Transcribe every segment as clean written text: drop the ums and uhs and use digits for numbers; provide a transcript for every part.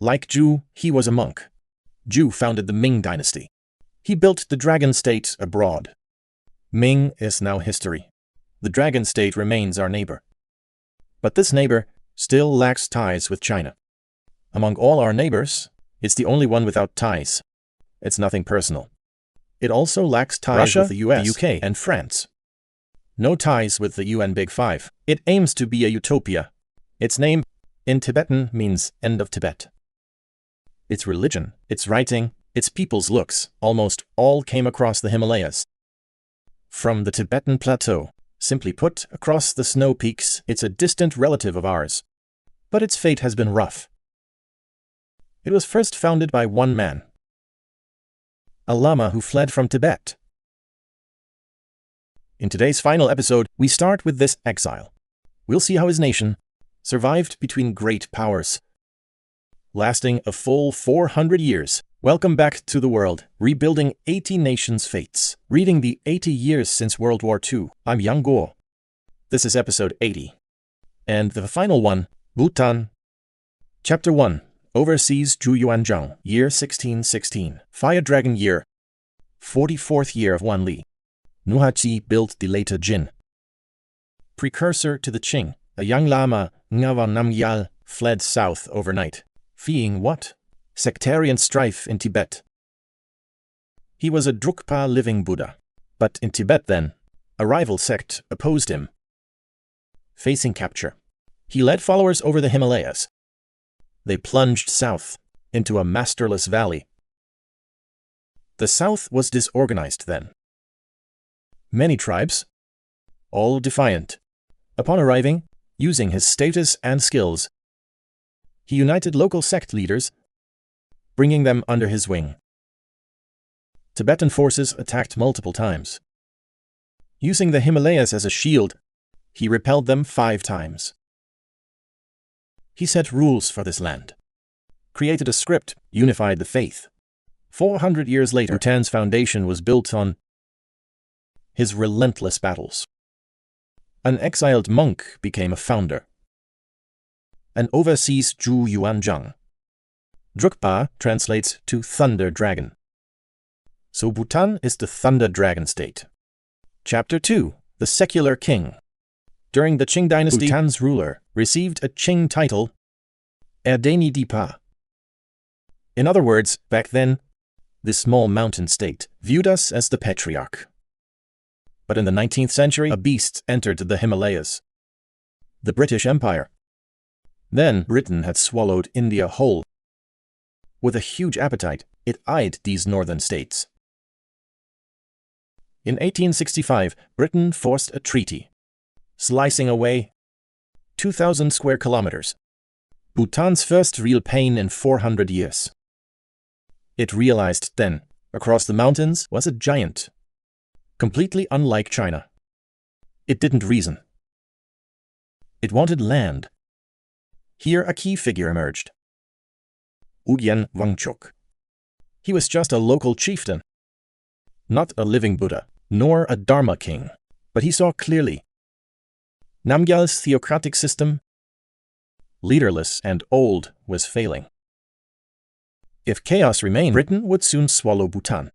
Like Zhu, he was a monk. Zhu founded the Ming dynasty. He built the dragon state abroad. Ming is now history. The dragon state remains our neighbor. But this neighbor still lacks ties with China. Among all our neighbors, it's the only one without ties. It's nothing personal. It also lacks ties Russia, with the US, the UK, and France. No ties with the UN Big Five. It aims to be a utopia. Its name, in Tibetan, means end of Tibet. Its religion, its writing, its people's looks, almost all came across the Himalayas. From the Tibetan plateau, simply put, across the snow peaks, it's a distant relative of ours. But its fate has been rough. It was first founded by one man, a lama who fled from Tibet. In today's final episode, we start with this exile. We'll see how his nation survived between great powers, lasting a full 400 years. Welcome back to the world, rebuilding 80 nations' fates, reading the 80 years since World War II. I'm Yang Guo. This is episode 80. And the final one, Bhutan. Chapter 1. Overseas Zhu year 1616. Fire Dragon year. 44th year of Wan Li. Nuhachi built the later Jin. Precursor to the Qing, a young lama, Ngava Namgyal, fled south overnight. Fleeing what? Sectarian strife in Tibet. He was a Drukpa living Buddha. But in Tibet then, a rival sect opposed him. Facing capture, he led followers over the Himalayas. They plunged south into a masterless valley. The south was disorganized then. Many tribes, all defiant. Upon arriving, using his status and skills, he united local sect leaders, bringing them under his wing. Tibetan forces attacked multiple times. Using the Himalayas as a shield, he repelled them 5 times. He set rules for this land, created a script, unified the faith. 400 years later, Bhutan's foundation was built on his relentless battles. An exiled monk became a founder. An overseas Zhu Yuanzhang. Drukpa translates to thunder dragon. So Bhutan is the thunder dragon state. Chapter 2. The secular king. During the Qing dynasty, Bhutan's ruler received a Qing title, Erdeni Dipa. In other words, back then, this small mountain state viewed us as the patriarch. But in the 19th century, a beast entered the Himalayas. The British Empire. Then Britain had swallowed India whole. With a huge appetite, it eyed these northern states. In 1865, Britain forced a treaty, slicing away 2,000 square kilometers. Bhutan's first real pain in 400 years. It realized then, across the mountains was a giant, completely unlike China. It didn't reason. It wanted land. Here a key figure emerged. Ugyen Wangchuk. He was just a local chieftain, not a living Buddha, nor a Dharma king, but he saw clearly. Namgyal's theocratic system, leaderless and old, was failing. If chaos remained, Britain would soon swallow Bhutan.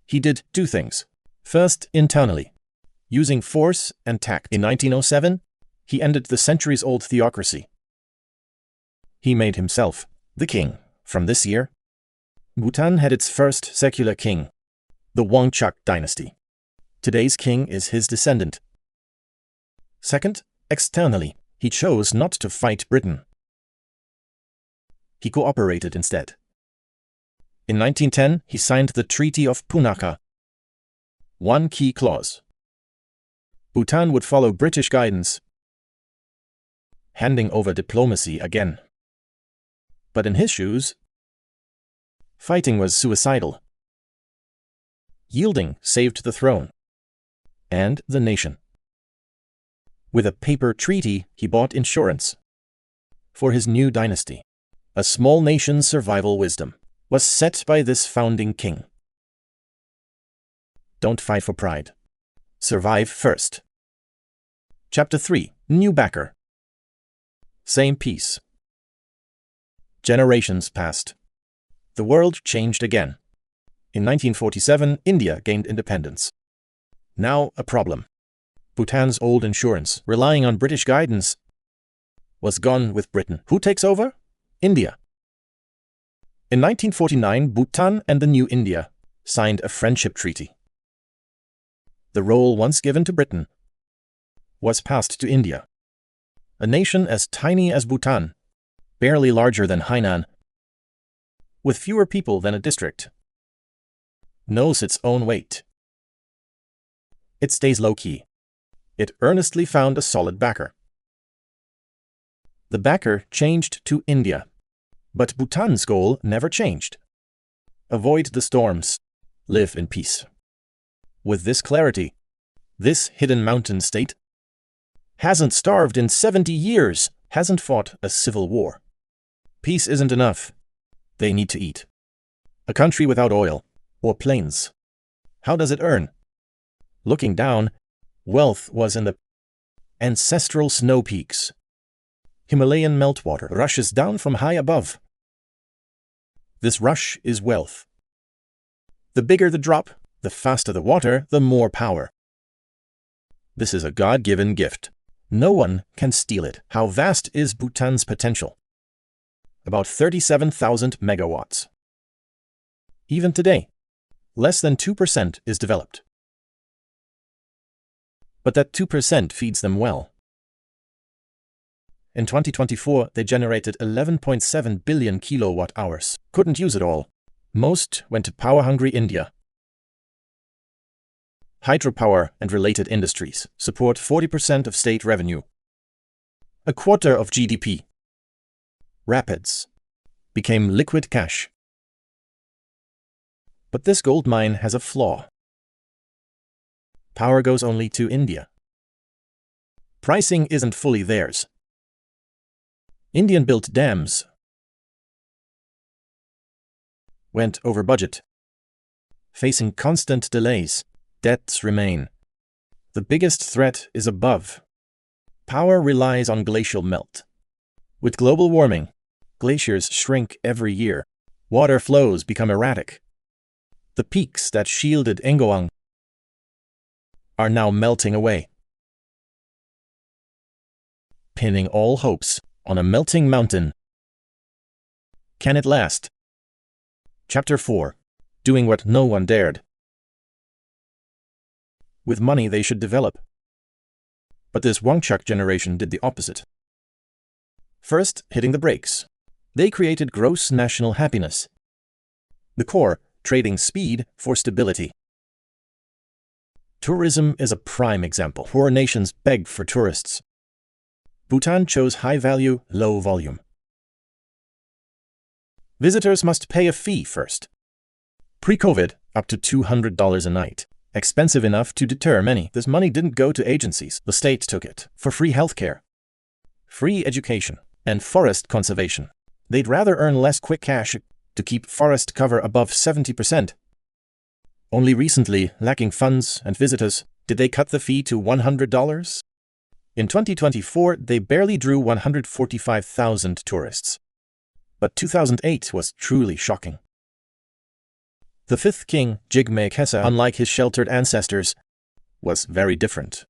He did 2 things. First, internally, using force and tact. In 1907, he ended the centuries-old theocracy. He made himself the king. From this year, Bhutan had its first secular king, the Wangchuk dynasty. Today's king is his descendant. Second, externally, he chose not to fight Britain. He cooperated instead. In 1910, he signed the Treaty of Punakha. One key clause. Bhutan would follow British guidance, handing over diplomacy again. But in his shoes, fighting was suicidal. Yielding saved the throne and the nation. With a paper treaty, he bought insurance for his new dynasty. A small nation's survival wisdom was set by this founding king. Don't fight for pride. Survive first. Chapter 3. New backer. Same piece. Generations passed. The world changed again. In 1947, India gained independence. Now a problem. Bhutan's old insurance, relying on British guidance, was gone with Britain. Who takes over? India. In 1949, Bhutan and the new India signed a friendship treaty. The role once given to Britain was passed to India, a nation as tiny as Bhutan, barely larger than Hainan, with fewer people than a district, knows its own weight. It stays low-key. It earnestly found a solid backer. The backer changed to India, but Bhutan's goal never changed. Avoid the storms. Live in peace. With this clarity, this hidden mountain state hasn't starved in 70 years, hasn't fought a civil war. Peace isn't enough. They need to eat. A country without oil or plains. How does it earn? Looking down, wealth was in the ancestral snow peaks. Himalayan meltwater rushes down from high above. This rush is wealth. The bigger the drop, the faster the water, the more power. This is a God-given gift. No one can steal it. How vast is Bhutan's potential? About 37,000 megawatts. Even today, less than 2% is developed. But that 2% feeds them well. In 2024, they generated 11.7 billion kilowatt-hours. Couldn't use it all. Most went to power-hungry India. Hydropower and related industries support 40% of state revenue, a quarter of GDP. Rapids became liquid cash. But this gold mine has a flaw. Power goes only to India. Pricing isn't fully theirs. Indian-built dams went over budget. Facing constant delays, debts remain. The biggest threat is above. Power relies on glacial melt. With global warming, glaciers shrink every year. Water flows become erratic. The peaks that shielded Ngawang are now melting away, pinning all hopes on a melting mountain. Can it last? Chapter 4. Doing what no one dared. With money they should develop. But this Wangchuck generation did the opposite. First, hitting the brakes. They created gross national happiness. The core, trading speed for stability. Tourism is a prime example. Poor nations beg for tourists. Bhutan chose high value, low volume. Visitors must pay a fee first. Pre-COVID, up to $200 a night. Expensive enough to deter many. This money didn't go to agencies. The state took it for free healthcare, free education, and forest conservation. They'd rather earn less quick cash to keep forest cover above 70%. Only recently, lacking funds and visitors, did they cut the fee to $100? In 2024, they barely drew 145,000 tourists. But 2008 was truly shocking. The fifth king, Jigme Khesa, unlike his sheltered ancestors, was very different.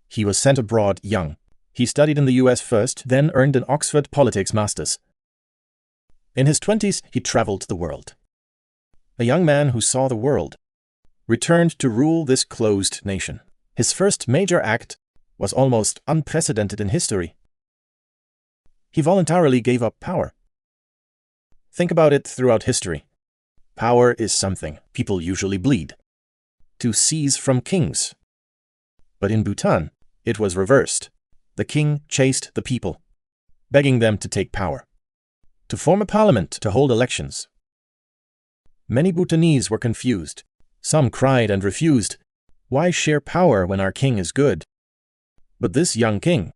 He was sent abroad young. He studied in the US first, then earned an Oxford politics master's. In his 20s, he traveled the world. A young man who saw the world returned to rule this closed nation. His first major act was almost unprecedented in history. He voluntarily gave up power. Think about it throughout history. Power is something people usually bleed to seize from kings. But in Bhutan, it was reversed. The king chased the people, begging them to take power, to form a parliament, to hold elections. Many Bhutanese were confused. Some cried and refused. Why share power when our king is good? But this young king,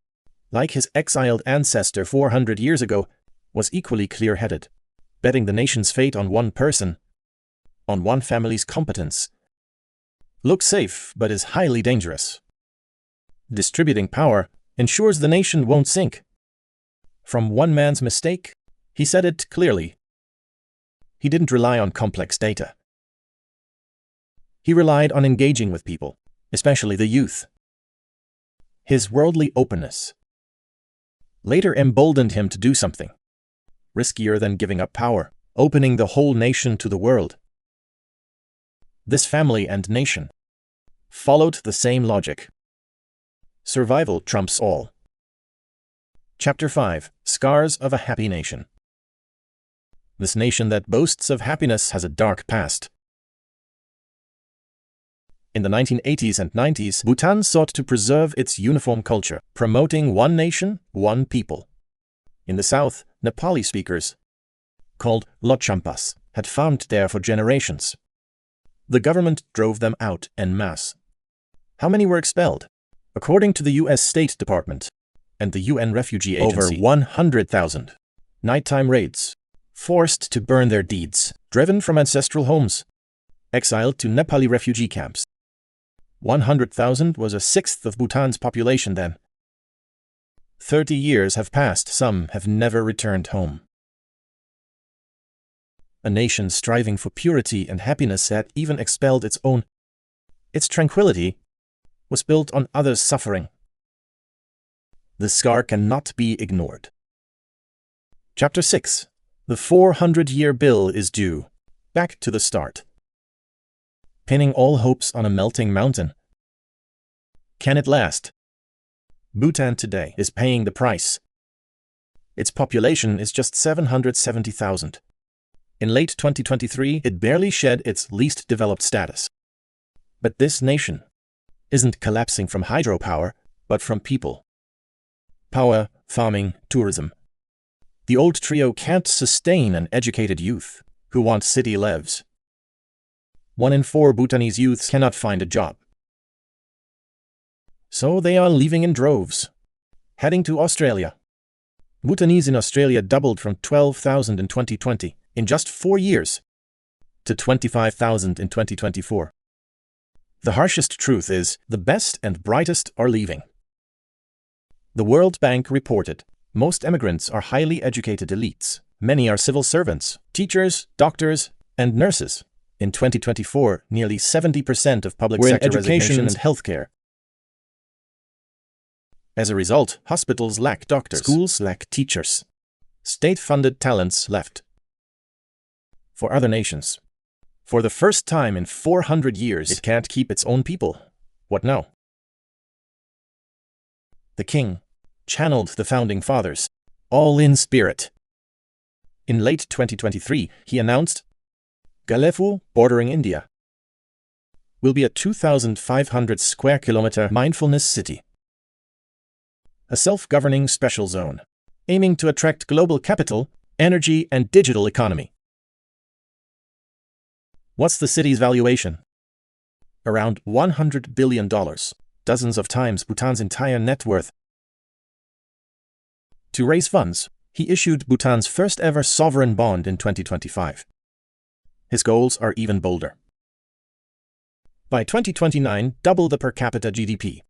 like his exiled ancestor 400 years ago, was equally clear-headed, betting the nation's fate on one person, on one family's competence. Looks safe, but is highly dangerous. Distributing power ensures the nation won't sink. From one man's mistake, He said it clearly. He didn't rely on complex data. He relied on engaging with people, especially the youth. His worldly openness later emboldened him to do something riskier than giving up power, opening the whole nation to the world. This family and nation followed the same logic. Survival trumps all. Chapter 5: Scars of a Happy Nation. This nation that boasts of happiness has a dark past. In the 1980s and 90s, Bhutan sought to preserve its uniform culture, promoting one nation, one people. In the south, Nepali speakers, called Lotchampas, had farmed there for generations. The government drove them out en masse. How many were expelled? According to the U.S. State Department and the UN Refugee Agency, over 100,000. Nighttime raids, forced to burn their deeds, driven from ancestral homes, exiled to Nepali refugee camps. 100,000 was a sixth of Bhutan's population then. 30 years have passed, some have never returned home. A nation striving for purity and happiness had even expelled its own. Its tranquility was built on others' suffering. The scar cannot be ignored. Chapter 6: The 400-year bill is due. Back to the start. Pinning all hopes on a melting mountain. Can it last? Bhutan today is paying the price. Its population is just 770,000. In late 2023, it barely shed its least developed status. But this nation isn't collapsing from hydropower, but from people. Power, farming, tourism. The old trio can't sustain an educated youth who want city lives. 1 in 4 Bhutanese youths cannot find a job. So they are leaving in droves, heading to Australia. Bhutanese in Australia doubled from 12,000 in 2020, in just 4 years, to 25,000 in 2024. The harshest truth is, the best and brightest are leaving. The World Bank reported, most immigrants are highly educated elites. Many are civil servants, teachers, doctors, and nurses. In 2024, nearly 70% of public sector education and healthcare. As a result, hospitals lack doctors, schools lack teachers. State-funded talents left. For other nations, for the first time in 400 years, it can't keep its own people. What now? The king channeled the founding fathers, all in spirit. In late 2023, he announced, Glacial, bordering India, will be a 2,500 square kilometer mindfulness city. A self-governing special zone, aiming to attract global capital, energy, and digital economy. What's the city's valuation? Around $100 billion, dozens of times Bhutan's entire net worth. To raise funds, he issued Bhutan's first ever sovereign bond in 2025. His goals are even bolder. By 2029, double the per capita GDP.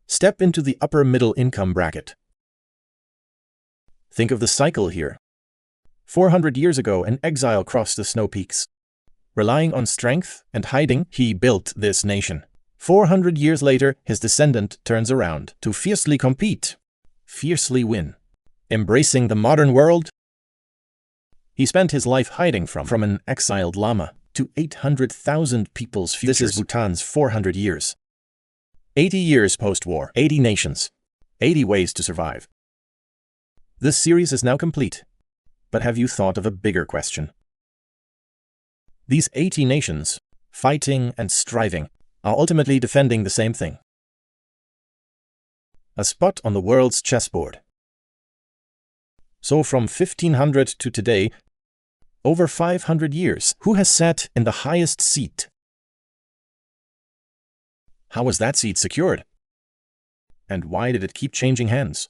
Step into the upper middle income bracket. Think of the cycle here. 400 years ago, an exile crossed the snow peaks. Relying on strength and hiding, he built this nation. 400 years later, his descendant turns around to fiercely compete, fiercely win. Embracing the modern world, he spent his life hiding from an exiled lama to 800,000 people's futures. This is Bhutan's 400 years. 80 years post-war, 80 nations, 80 ways to survive. This series is now complete. But have you thought of a bigger question? These 80 nations, fighting and striving, are ultimately defending the same thing. A spot on the world's chessboard. So from 1500 to today, over 500 years, who has sat in the highest seat? How was that seat secured? And why did it keep changing hands?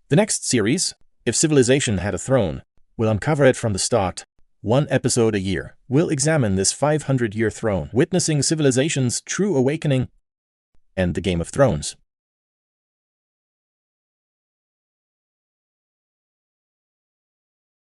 The next series, If Civilization Had a Throne, will uncover it from the start. 1 episode a year. We'll examine this 500-year throne, witnessing civilization's true awakening and the Game of Thrones.